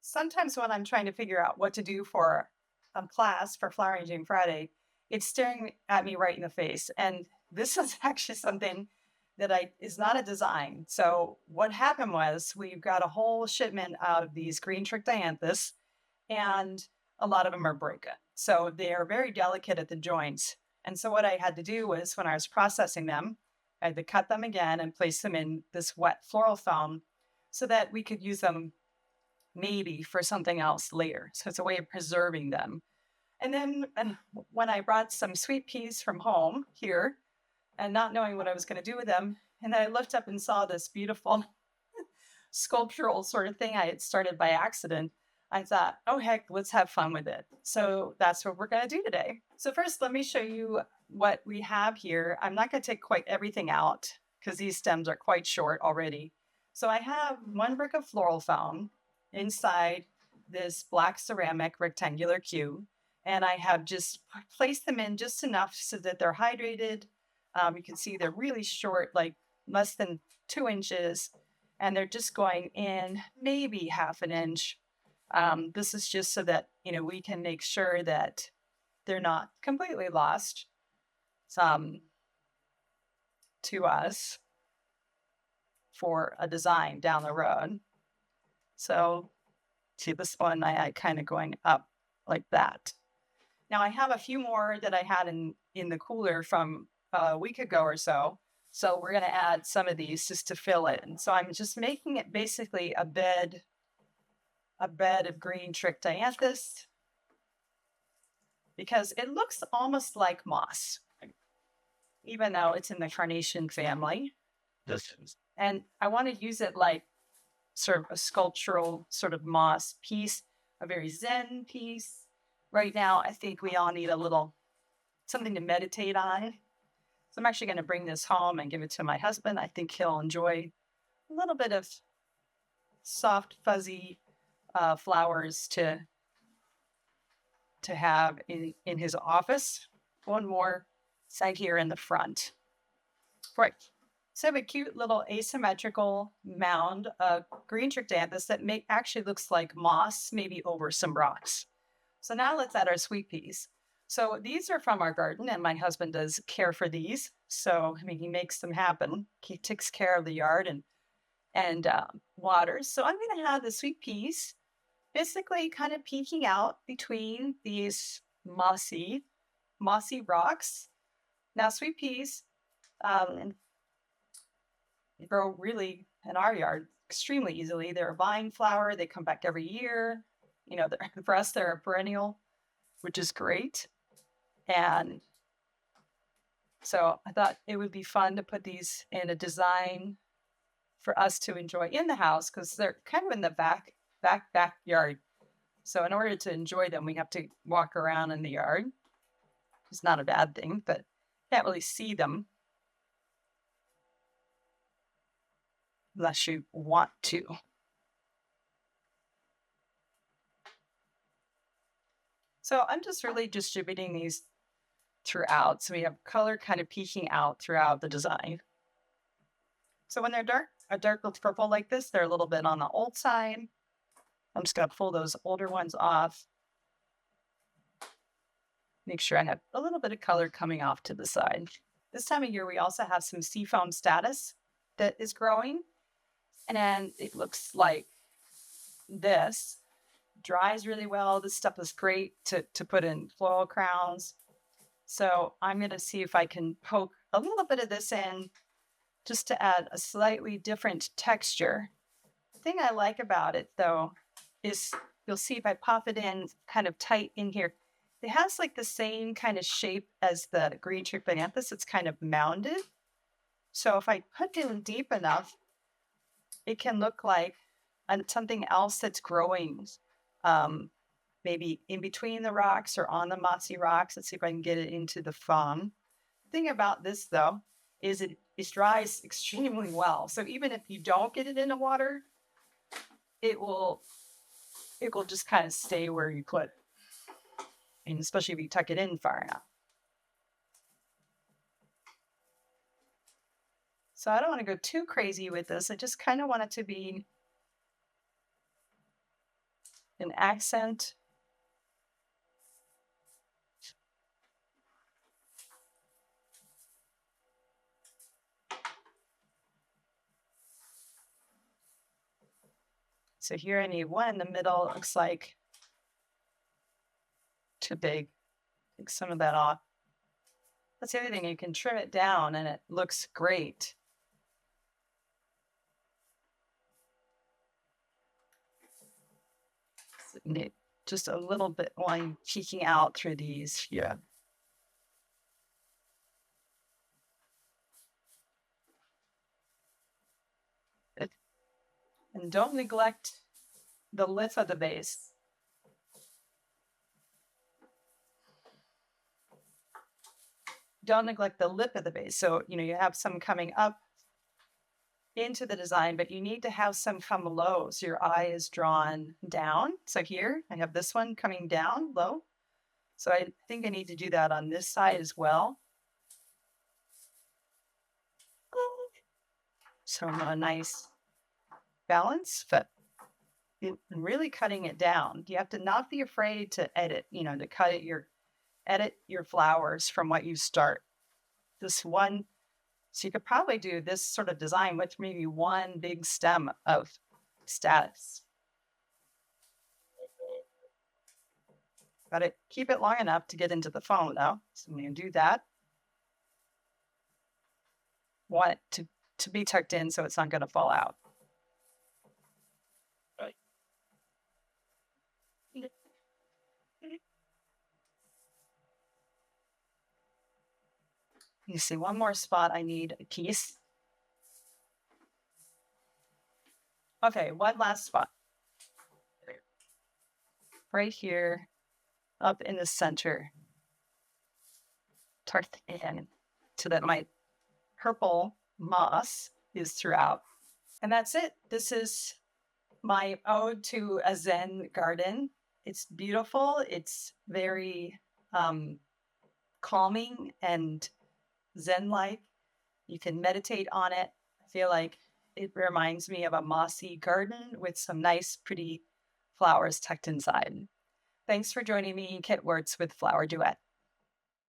Sometimes when I'm trying to figure out what to do for a class for Flower Arranging Friday, it's staring at me right in the face. And this is actually something that I is not a design. So what happened was we've got a whole shipment of these green trick dianthus, and a lot of them are broken. So they are very delicate at the joints. And so what I had to do was when I was processing them, I had to cut them again and place them in this wet floral foam so that we could use them maybe for something else later. So it's a way of preserving them. And when I brought some sweet peas from home here and not knowing what I was going to do with them, and then I looked up and saw this beautiful sculptural sort of thing I had started by accident, I thought, oh, heck, let's have fun with it. So that's what we're going to do today. So first, let me show you what we have here. I'm not going to take quite everything out because these stems are quite short already. So I have one brick of floral foam inside this black ceramic rectangular cube. And I have just placed them in just enough so that they're hydrated. You can see they're really short, like less than 2 inches. And they're just going in maybe half an inch. This is just so that, we can make sure that they're not completely lost to us for a design down the road. So see this one, I had kind of going up like that. Now I have a few more that I had in the cooler from a week ago or so. So we're going to add some of these just to fill it. And so I'm just making it basically a bed of green trick dianthus because it looks almost like moss, even though it's in the carnation family. And I want to use it like sort of a sculptural sort of moss piece, a very zen piece. Right now, I think we all need a little something to meditate on. So I'm actually going to bring this home and give it to my husband. I think he'll enjoy a little bit of soft, fuzzy flowers to have in his office. One more side here in the front. Right. So I have a cute little asymmetrical mound of green trick dianthus that actually looks like moss, maybe over some rocks. So now let's add our sweet peas. So these are from our garden, and my husband does care for these. So he makes them happen. He takes care of the yard and waters. So I'm going to have the sweet peas basically kind of peeking out between these mossy rocks. Now sweet peas grow really in our yard extremely easily. They're a vine flower. They come back every year. For us, they're a perennial, which is great. And so I thought it would be fun to put these in a design for us to enjoy in the house because they're kind of in the backyard. So in order to enjoy them, we have to walk around in the yard. It's not a bad thing, but can't really see them unless you want to. So I'm just really distributing these throughout. So we have color kind of peeking out throughout the design. So when they're a dark purple like this, they're a little bit on the old side. I'm just going to pull those older ones off. Make sure I have a little bit of color coming off to the side. This time of year, we also have some Purple Statice that is growing. And it looks like this. Dries really well. This stuff is great to put in floral crowns. So I'm going to see if I can poke a little bit of this in just to add a slightly different texture. The thing I like about it, though, is you'll see if I pop it in kind of tight in here, it has like the same kind of shape as the green trick dianthus. It's kind of mounded. So if I put it in deep enough, it can look like something else that's growing maybe in between the rocks or on the mossy rocks. Let's see if I can get it into the foam. The thing about this, though, is it dries extremely well. So even if you don't get it in the water, it will just kind of stay where you put it. And especially if you tuck it in far enough. So I don't want to go too crazy with this. I just kind of want it to be an accent. So here I need one in the middle. It looks like too big. Take some of that off. That's the other thing. You can trim it down and it looks great. Just a little bit line peeking out through these. Yeah. And don't neglect the lip of the base. Don't neglect the lip of the base. So, you have some coming up into the design, but you need to have some come low. So your eye is drawn down. So here I have this one coming down low. So I think I need to do that on this side as well. So a nice balance, but really cutting it down. You have to not be afraid to edit, to edit your flowers from what you start. This one, so you could probably do this sort of design with maybe one big stem of status. Got to keep it long enough to get into the phone though. So I'm going to do that. Want it to be tucked in so it's not going to fall out. You see one more spot I need a piece. Okay, one last spot. Right here, up in the center. Tucked in so that my purple moss is throughout. And that's it. This is my ode to a Zen garden. It's beautiful. It's very calming and Zen-like. You can meditate on it. I feel like it reminds me of a mossy garden with some nice, pretty flowers tucked inside. Thanks for joining me, Kit Wertz with Flower Duet.